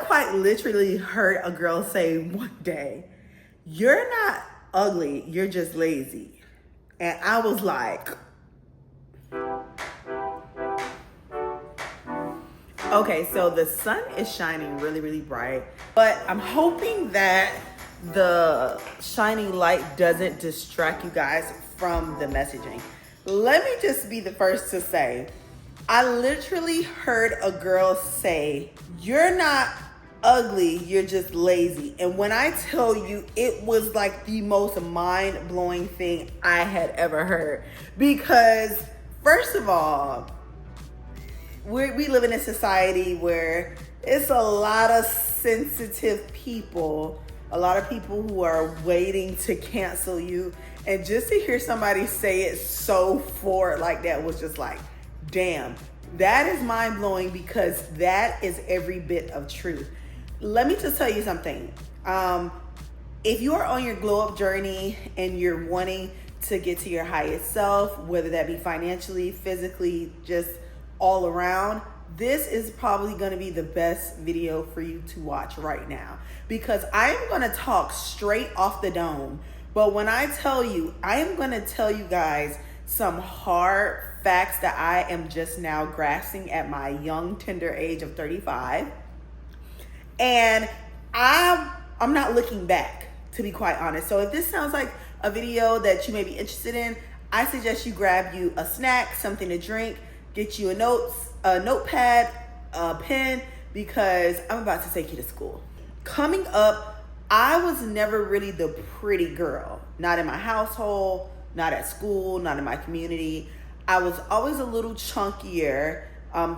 quite literally heard a girl say one day, "You're not ugly, you're just lazy." And I was like, okay, so the sun is shining really, really bright, but I'm hoping that the shining light doesn't distract you guys from the messaging. Let me just be the first to say, I literally heard a girl say, "You're not ugly, you're just lazy." And when I tell you, it was like the most mind-blowing thing I had ever heard. Because first of all, we live in a society where it's a lot of sensitive people, a lot of people who are waiting to cancel you. And just to hear somebody say it so forward like that was just like, damn, that is mind blowing, because that is every bit of truth. Let me just tell you something. If you are on your glow up journey and you're wanting to get to your highest self, whether that be financially, physically, just all around, this is probably going to be the best video for you to watch right now, because I am going to talk straight off the dome. But when I tell you, I am going to tell you guys some hard facts that I am just now grasping at my young, tender age of 35. And I'm not looking back, to be quite honest. So if this sounds like a video that you may be interested in, I suggest you grab you a snack, something to drink, get you a notepad, a pen, because I'm about to take you to school. Coming up, I was never really the pretty girl. Not in my household, not at school, not in my community. I was always a little chunkier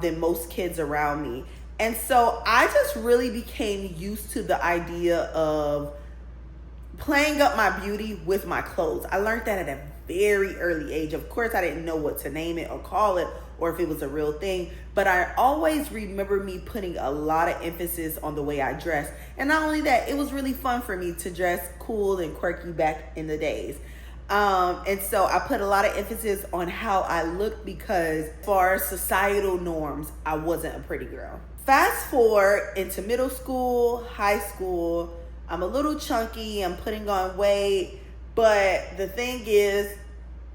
than most kids around me. And so I just really became used to the idea of playing up my beauty with my clothes. I learned that at a very early age. Of course, I didn't know what to name it or call it, or if it was a real thing, but I always remember me putting a lot of emphasis on the way I dressed. And not only that, it was really fun for me to dress cool and quirky back in the days. And so I put a lot of emphasis on how I looked, because as far as societal norms, I wasn't a pretty girl. Fast forward into middle school, high school, I'm a little chunky, I'm putting on weight, but the thing is,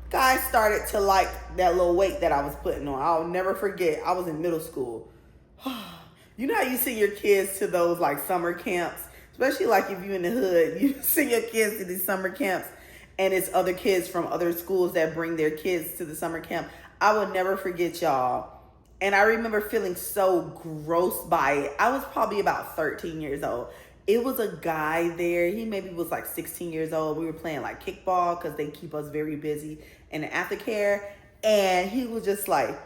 guys started to like that little weight that I was putting on. I'll never forget, I was in middle school. You know how you send your kids to those like summer camps, especially like if you're in the hood, you send your kids to these summer camps and it's other kids from other schools that bring their kids to the summer camp. I will never forget, y'all. And I remember feeling so gross by it. I was probably about 13 years old. It was a guy there. He maybe was like 16 years old. We were playing like kickball because they keep us very busy in the aftercare. And he was just like,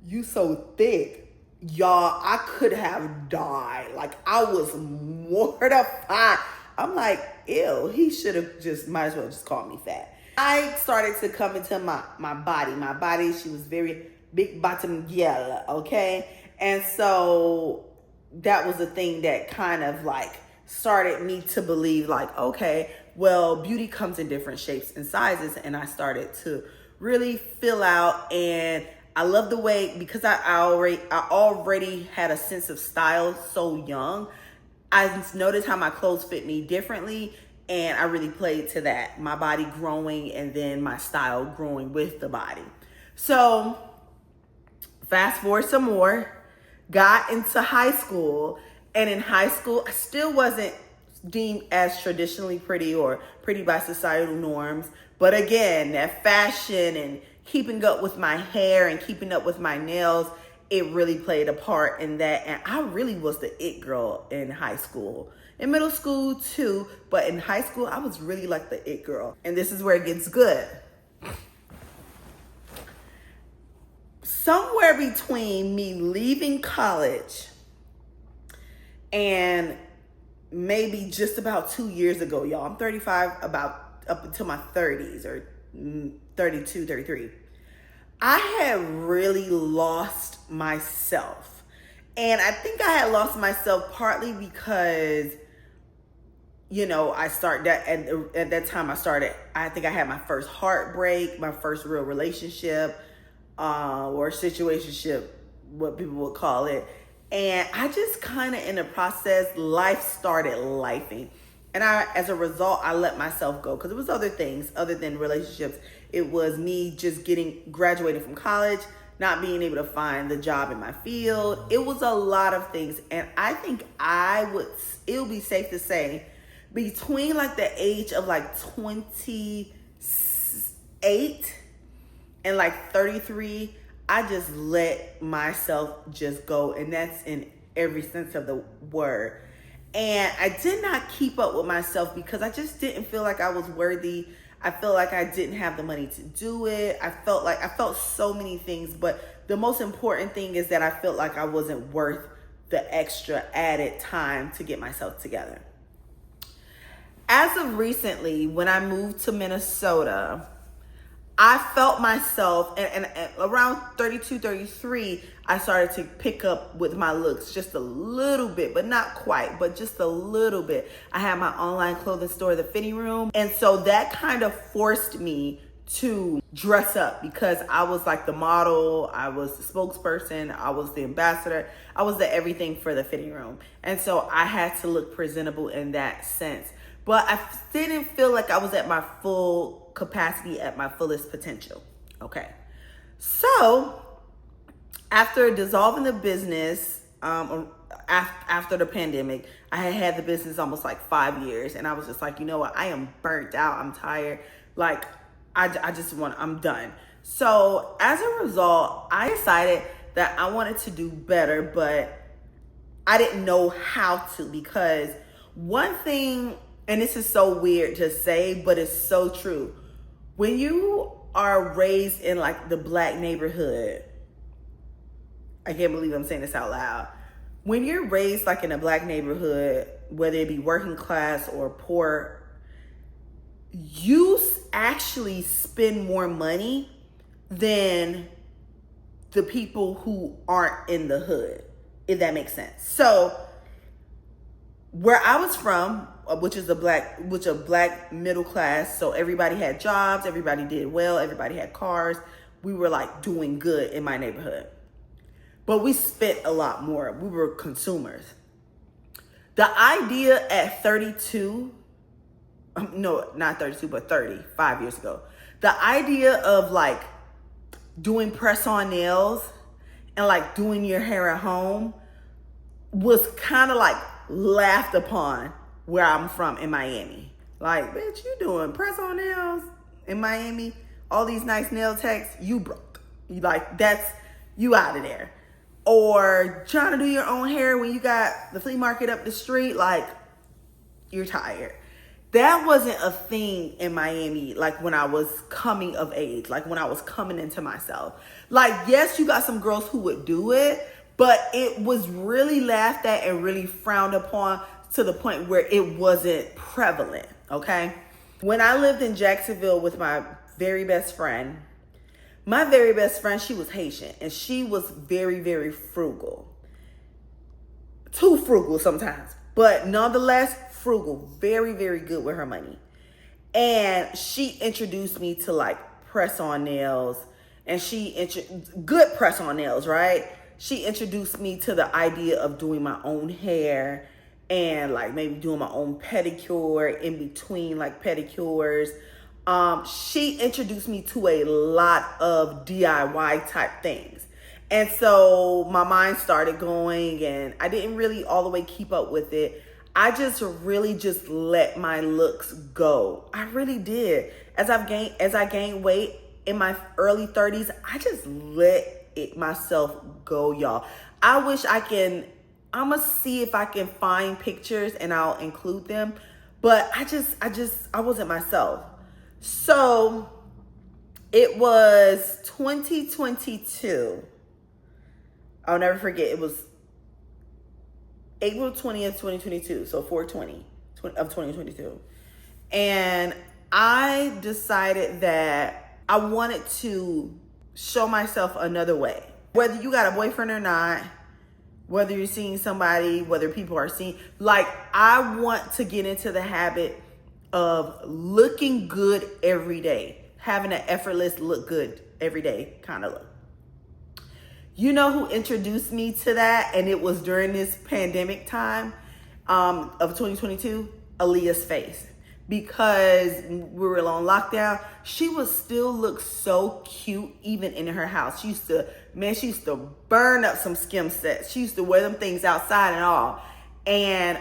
"You so thick." Y'all, I could have died. Like, I was mortified. I'm like, ew, he should have just, might as well just called me fat. I started to come into my body. My body, she was very big bottom girl, okay? And so that was the thing that kind of like started me to believe like, okay, well, beauty comes in different shapes and sizes. And I started to really fill out, and I love the way, because I already had a sense of style so young. I noticed how my clothes fit me differently, and I really played to that. My body growing and then my style growing with the body. So fast forward some more, got into high school, and in high school, I still wasn't deemed as traditionally pretty or pretty by societal norms. But again, that fashion and keeping up with my hair and keeping up with my nails, it really played a part in that. And I really was the it girl in high school. In middle school too, but in high school, I was really like the it girl. And this is where it gets good. Somewhere between me leaving college and maybe just about 2 years ago, y'all, I'm 35, about up until my 30s or 32, 33. I had really lost myself. And I think I had lost myself partly because, you know, I started at that time I think I had my first heartbreak, my first real relationship, or situationship, what people would call it. And I just kind of, in the process, life started lifing. And as a result, I let myself go because it was other things other than relationships. It was me just graduating from college, not being able to find the job in my field. It was a lot of things. And I think it would be safe to say between like the age of like 28 and like 33, I just let myself just go. And that's in every sense of the word. And I did not keep up with myself because I just didn't feel like I was worthy. I felt like I didn't have the money to do it. I felt so many things, but the most important thing is that I felt like I wasn't worth the extra added time to get myself together. As of recently, when I moved to Minnesota, I felt myself, and around 32, 33, I started to pick up with my looks just a little bit, but not quite, but just a little bit. I had my online clothing store, The Fitting Room. And so that kind of forced me to dress up because I was like the model, I was the spokesperson, I was the ambassador, I was the everything for The Fitting Room. And so I had to look presentable in that sense. But I didn't feel like I was at my full capacity, at my fullest potential. Okay. So after dissolving the business, after the pandemic, I had the business almost like 5 years. And I was just like, you know what? I am burnt out. I'm tired. Like, I'm done. So as a result, I decided that I wanted to do better, but I didn't know how to, because one thing, and this is so weird to say, but it's so true. When you are raised in like the Black neighborhood, I can't believe I'm saying this out loud. When you're raised like in a Black neighborhood, whether it be working class or poor, you actually spend more money than the people who aren't in the hood, if that makes sense. So where I was from, which a black middle class, so everybody had jobs, everybody did well, everybody had cars. We were like doing good in my neighborhood. But we spent a lot more. We were consumers. The idea at 32, no, not 32, but 35 years ago, the idea of like doing press-on nails and like doing your hair at home was kind of like laughed upon where I'm from in Miami. Like, bitch, you doing press-on nails in Miami? All these nice nail techs, you broke. You like, you out of there. Or trying to do your own hair when you got the flea market up the street, like, you're tired. That wasn't a thing in Miami, like when I was coming of age, like when I was coming into myself. Like, yes, you got some girls who would do it, but it was really laughed at and really frowned upon to the point where it wasn't prevalent, okay? When I lived in Jacksonville with my very best friend, she was Haitian, and she was very, very frugal. Too frugal sometimes, but nonetheless frugal, very, very good with her money. And she introduced me to like press-on nails, and good press-on nails, right? She introduced me to the idea of doing my own hair and like maybe doing my own pedicure in between like pedicures. She introduced me to a lot of DIY type things. And so my mind started going, and I didn't really all the way keep up with it. I just really just let my looks go. I really did. As I gained weight in my early 30s, I just let myself go, y'all. I'm gonna see if I can find pictures and I'll include them. But I wasn't myself. So it was 2022. I'll never forget. It was April 20th, 2022. So 4/20 of 2022. And I decided that I wanted to show myself another way. Whether you got a boyfriend or not, whether you're seeing somebody, whether people are seeing, like, I want to get into the habit of looking good every day, having an effortless look good every day kind of look. You know who introduced me to that? And it was during this pandemic time of 2022? Aaliyah's face. Because we were on lockdown, she would still look so cute even in her house. She used to burn up some skim sets. She used to wear them things outside and all. And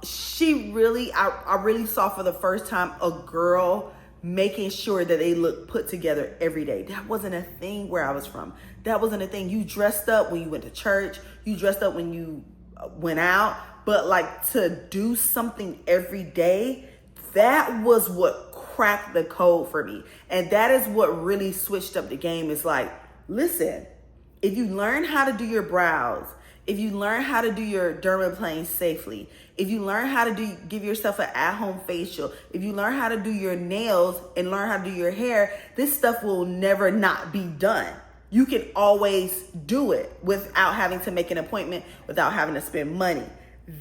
she really, I really saw for the first time a girl making sure that they look put together every day. That wasn't a thing where I was from. That wasn't a thing. You dressed up when you went to church. You dressed up when you went out. But like to do something every day, that was what cracked the code for me. And that is what really switched up the game. Is like, listen, if you learn how to do your brows, if you learn how to do your dermaplane safely, if you learn how to give yourself an at-home facial, if you learn how to do your nails and learn how to do your hair, this stuff will never not be done. You can always do it without having to make an appointment, without having to spend money.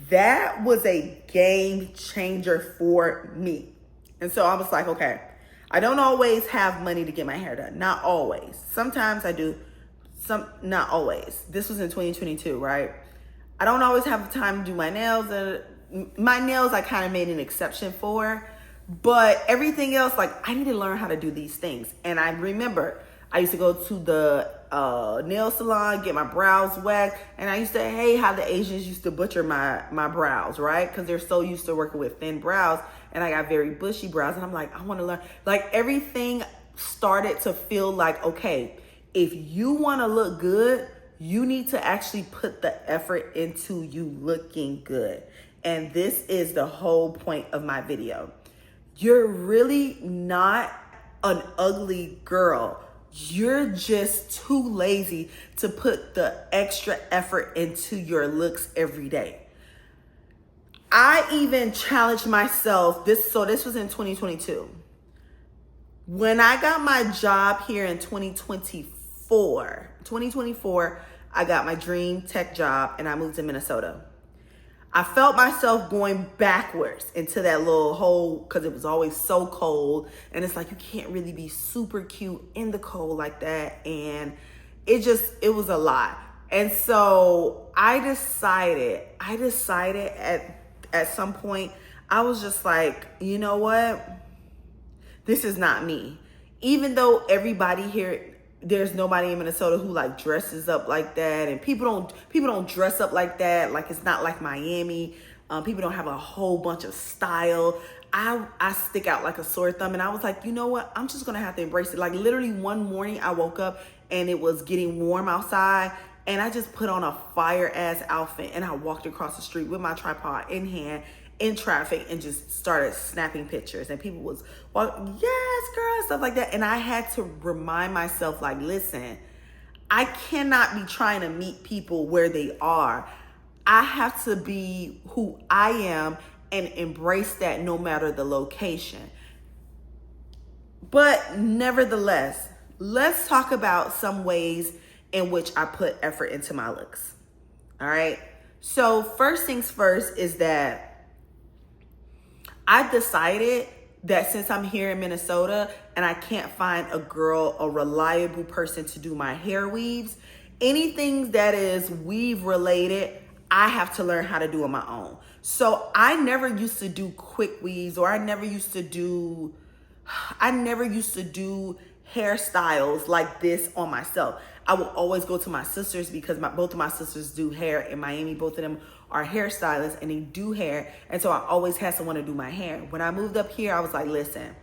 That was a game changer for me. And so I was like, okay, I don't always have money to get my hair done. Not always. Sometimes I do. Not always. This was in 2022, right? I don't always have time to do my nails. My nails I kind of made an exception for, but everything else, like I need to learn how to do these things. And I remember I used to go to the nail salon, get my brows waxed, and I used to hate how the Asians used to butcher my brows, right? Because they're so used to working with thin brows, and I got very bushy brows, and I'm like, I want to learn. Like everything started to feel like, okay, if you want to look good, you need to actually put the effort into you looking good. And this is the whole point of my video. You're really not an ugly girl. You're just too lazy to put the extra effort into your looks every day. I even challenged myself. This was in 2022. When I got my job here in 2024, I got my dream tech job and I moved to Minnesota. I felt myself going backwards into that little hole because it was always so cold. And it's like, you can't really be super cute in the cold like that. And it was a lot. And so I decided at some point, I was just like, you know what? This is not me. Even though everybody here, there's nobody in Minnesota who like dresses up like that, and people don't dress up like that. Like it's not like Miami. People don't have a whole bunch of style. I stick out like a sore thumb, and I was like, you know what? I'm just gonna have to embrace it. Like literally one morning I woke up and it was getting warm outside, and I just put on a fire ass outfit and I walked across the street with my tripod in hand in traffic and just started snapping pictures, and people was, well, yes, girl, and stuff like that. And I had to remind myself, like, listen, I cannot be trying to meet people where they are. I have to be who I am and embrace that no matter the location. But nevertheless, let's talk about some ways in which I put effort into my looks. All right. So first things first is that I decided that since I'm here in Minnesota and I can't find a reliable person to do my hair weaves, anything that is weave related, I have to learn how to do on my own. So I never used to do quick weaves, or I never used to do hairstyles like this on myself. I will always go to my sisters because both of my sisters do hair in Miami. Both of them are hairstylists and they do hair. And so I always had someone to do my hair. When I moved up here, I was like, listen,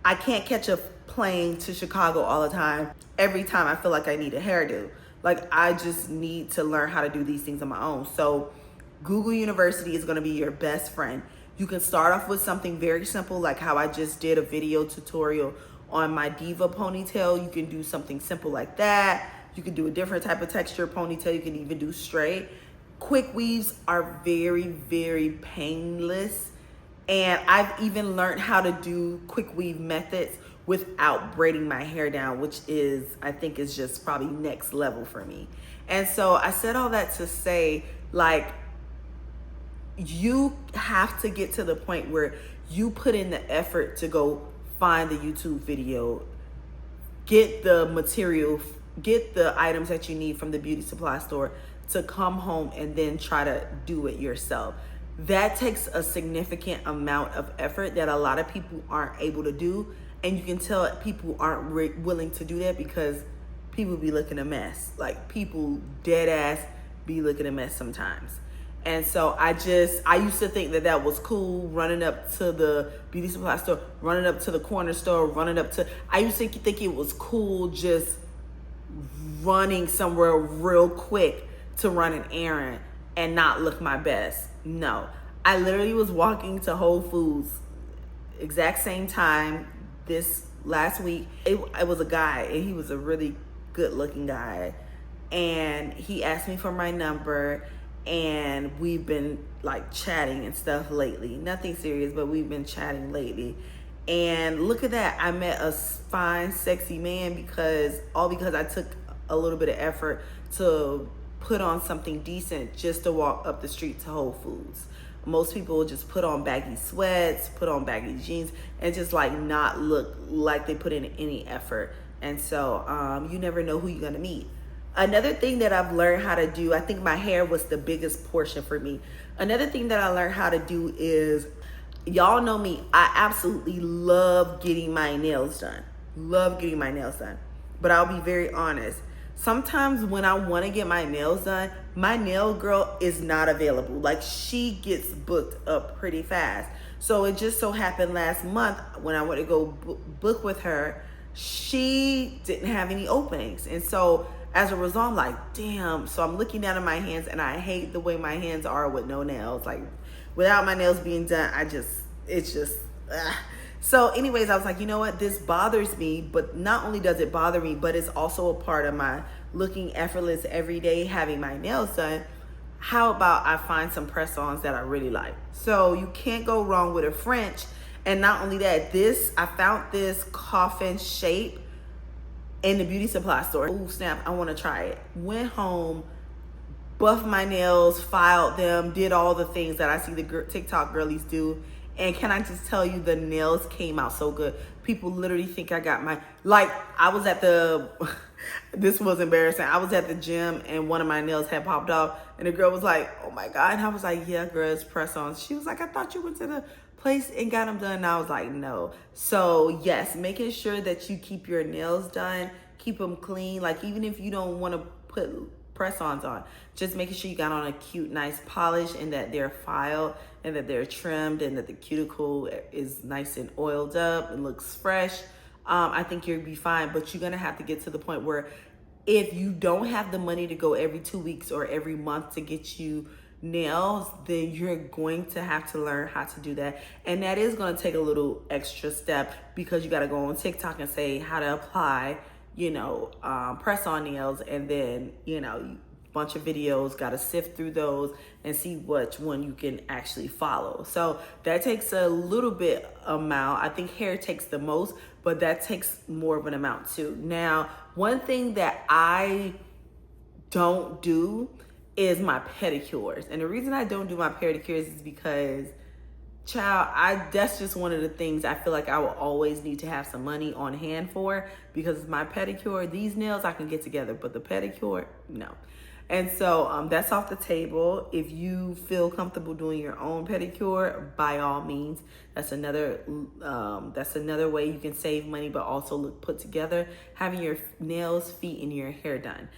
I can't catch a plane to Chicago all the time. Every time I feel like I need a hairdo. Like I just need to learn how to do these things on my own. So Google University is gonna be your best friend. You can start off with something very simple, like how I just did a video tutorial on my diva ponytail. You can do something simple like that. You can do a different type of texture ponytail. You can even do straight. Quick weaves are very, very painless. And I've even learned how to do quick weave methods without braiding my hair down, which I think is just probably next level for me. And so I said all that to say, like, you have to get to the point where you put in the effort to go find the YouTube video, get the material get the items that you need from the beauty supply store to come home and then try to do it yourself. That takes a significant amount of effort that a lot of people aren't able to do. And you can tell people aren't willing to do that because people be looking a mess. Like, people dead ass be looking a mess sometimes. And so I used to think that was cool, running up to the beauty supply store, running up to the corner store, I used to think it was cool just running somewhere real quick to run an errand and not look my best. No, I literally was walking to Whole Foods exact same time this last week. It was a guy, and he was a really good looking guy. And he asked me for my number, and we've been like chatting and stuff lately. Nothing serious, but we've been chatting lately. And look at that, I met a fine, sexy man because I took a little bit of effort to put on something decent just to walk up the street to Whole Foods. Most people just put on baggy sweats, put on baggy jeans, and just like not look like they put in any effort. And so you never know who you're gonna meet. Another thing that I've learned how to do, I think my hair was the biggest portion for me. Another thing that I learned how to do is, y'all know me, I absolutely love getting my nails done. But I'll be very honest. Sometimes when I want to get my nails done, my nail girl is not available. Like, she gets booked up pretty fast. So it just so happened last month when I went to go book with her, she didn't have any openings. And so as a result, I'm like, damn. So I'm looking down at my hands, and I hate the way my hands are with no nails. Like, without my nails being done, it's just, So anyways, I was like, you know what? This bothers me, but not only does it bother me, but it's also a part of my looking effortless every day, having my nails done. How about I find some press-ons that I really like? So you can't go wrong with a French. And not only that, I found this coffin shape in the beauty supply store. Ooh, snap, I want to try it. Went home, buffed my nails, filed them, did all the things that I see the TikTok girlies do. And can I just tell you, the nails came out so good. People literally think I got I was at this was embarrassing. I was at the gym and one of my nails had popped off, and the girl was like, oh my God. And I was like, yeah, girl, it's press-ons. She was like, I thought you went to the place and got them done. And I was like, no. So yes, making sure that you keep your nails done, keep them clean. Like, even if you don't want to put press-ons on, just making sure you got on a cute, nice polish, and that they're filed, and that they're trimmed, and that the cuticle is nice and oiled up and looks fresh. I think you'll be fine. But you're gonna have to get to the point where, if you don't have the money to go every 2 weeks or every month to get you nails, then you're going to have to learn how to do that. And that is going to take a little extra step, because you got to go on TikTok and say how to apply, press on nails, and then, bunch of videos, got to sift through those and see which one you can actually follow. So that takes a little bit amount. I think hair takes the most, but that takes more of an amount too. Now, one thing that I don't do is my pedicures. And the reason I don't do my pedicures is because, child, that's just one of the things I feel like I will always need to have some money on hand for, because my pedicure, these nails I can get together, but the pedicure, no. And so that's off the table. If you feel comfortable doing your own pedicure, by all means. That's another way you can save money, but also look put together. Having your nails, feet, and your hair done.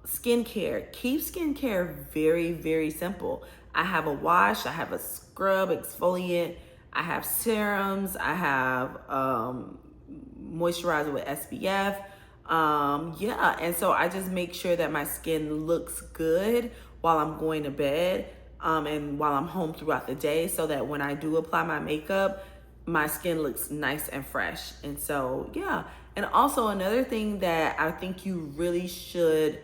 Skincare. Keep skincare very, very simple. I have a wash. I have a scrub, exfoliant. I have serums. I have moisturizer with SPF. And so I just make sure that my skin looks good while I'm going to bed, and while I'm home throughout the day, so that when I do apply my makeup, my skin looks nice and fresh. And so, yeah. And also another thing that I think you really should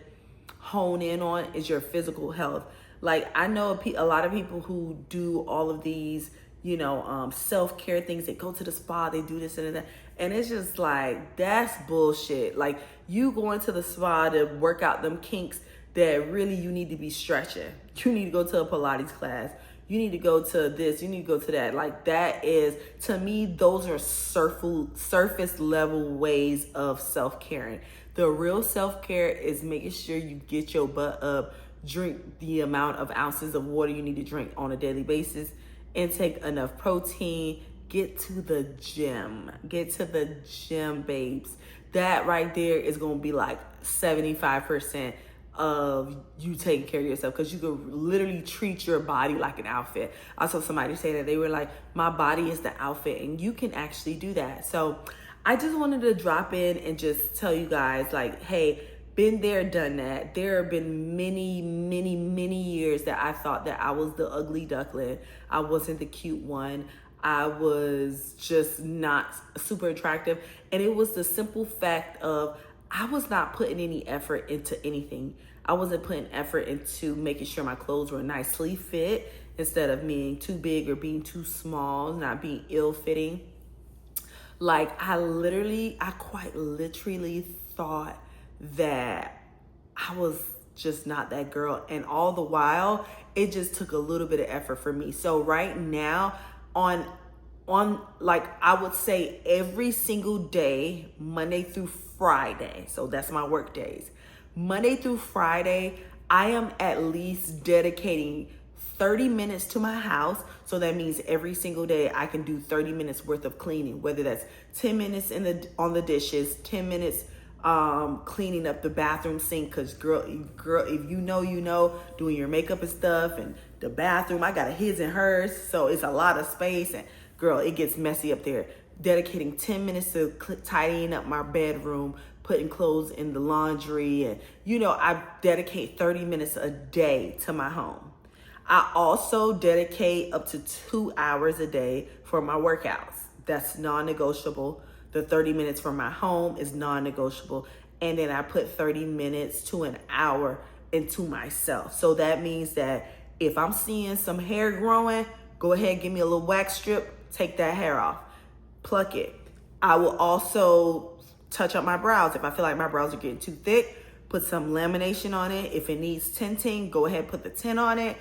hone in on is your physical health. Like, I know a lot of people who do all of these, self-care things. They go to the spa, they do this and that. And it's just like, that's bullshit. Like, you going to the spa to work out them kinks that really you need to be stretching. You need to go to a Pilates class. You need to go to this. You need to go to that. Like, that is, to me, those are surface level ways of self-caring. The real self-care is making sure you get your butt up, drink the amount of ounces of water you need to drink on a daily basis, intake enough protein, get to the gym. Get to the gym, babes. That right there is going to be like 75% of you taking care of yourself, because you could literally treat your body like an outfit. I saw somebody say that they were like, my body is the outfit, and you can actually do that. So I just wanted to drop in and just tell you guys, like, hey, been there, done that. There have been many, many, many years that I thought that I was the ugly duckling. I wasn't the cute one. I was just not super attractive. And it was the simple fact of I was not putting any effort into anything. I wasn't putting effort into making sure my clothes were nicely fit instead of being too big or being too small, not being ill-fitting. Like I quite literally thought that I was just not that girl. And all the while, it just took a little bit of effort for me. So right now, on like I would say every single day, Monday through Friday, so that's my work days, Monday through Friday, I am at least dedicating 30 minutes to my house. So that means every single day I can do 30 minutes worth of cleaning, whether that's 10 minutes on the dishes, 10 minutes cleaning up the bathroom sink, because girl, if you know, doing your makeup and stuff, and the bathroom, I got a his and hers, so it's a lot of space, and girl, it gets messy up there. Dedicating 10 minutes to tidying up my bedroom, putting clothes in the laundry, and I dedicate 30 minutes a day to my home. I also dedicate up to 2 hours a day for my workouts. That's non-negotiable. The 30 minutes from my home is non-negotiable. And then I put 30 minutes to an hour into myself. So that means that if I'm seeing some hair growing, go ahead, give me a little wax strip, take that hair off, pluck it. I will also touch up my brows. If I feel like my brows are getting too thick, put some lamination on it. If it needs tinting, go ahead, put the tint on it,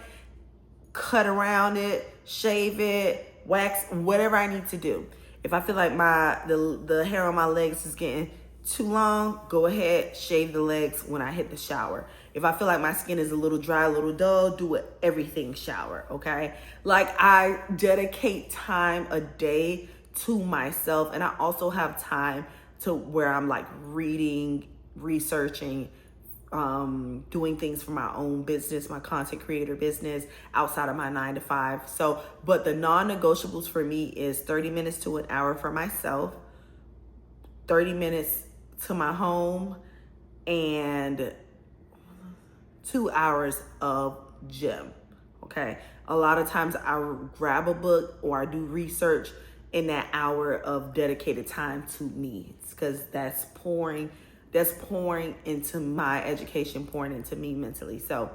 cut around it, shave it, wax, whatever I need to do. If I feel like the hair on my legs is getting too long, go ahead, shave the legs when I hit the shower. If I feel like my skin is a little dry, a little dull, do it everything shower, okay? Like I dedicate time a day to myself, and I also have time to where I'm like reading, researching, doing things for my own business, my content creator business outside of my 9 to 5. So, but the non-negotiables for me is 30 minutes to an hour for myself, 30 minutes to my home, and 2 hours of gym. Okay. A lot of times I grab a book or I do research in that hour of dedicated time to me, because that's pouring into my education, pouring into me mentally. So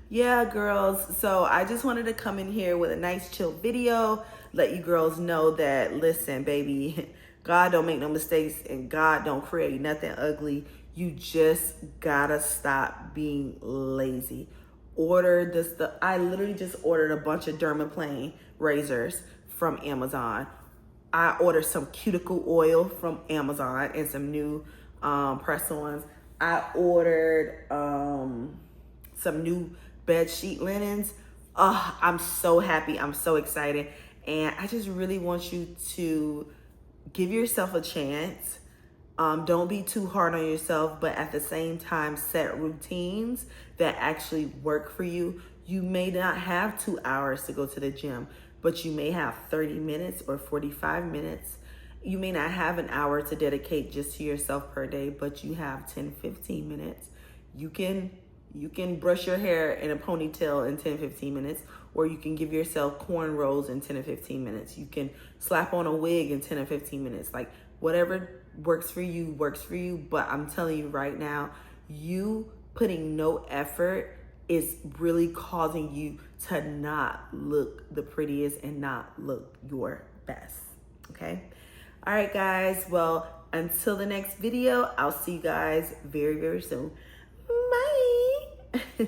yeah, girls. So I just wanted to come in here with a nice chill video, let you girls know that, listen, baby, God don't make no mistakes, and God don't create nothing ugly. You just gotta stop being lazy. I literally just ordered a bunch of dermaplane razors from Amazon. I ordered some cuticle oil from Amazon and some new press-ons. I ordered some new bed sheet linens. I'm so happy. I'm so excited. And I just really want you to give yourself a chance. Don't be too hard on yourself, but at the same time, set routines that actually work for you. You may not have 2 hours to go to the gym, but you may have 30 minutes or 45 minutes. You may not have an hour to dedicate just to yourself per day, but you have 10, 15 minutes. You can brush your hair in a ponytail in 10, 15 minutes, or you can give yourself cornrows in 10 or 15 minutes. You can slap on a wig in 10 or 15 minutes. Like whatever works for you, but I'm telling you right now, you putting no effort is really causing you to not look the prettiest and not look your best, okay? All right, guys. Well, until the next video, I'll see you guys very, very soon. Bye.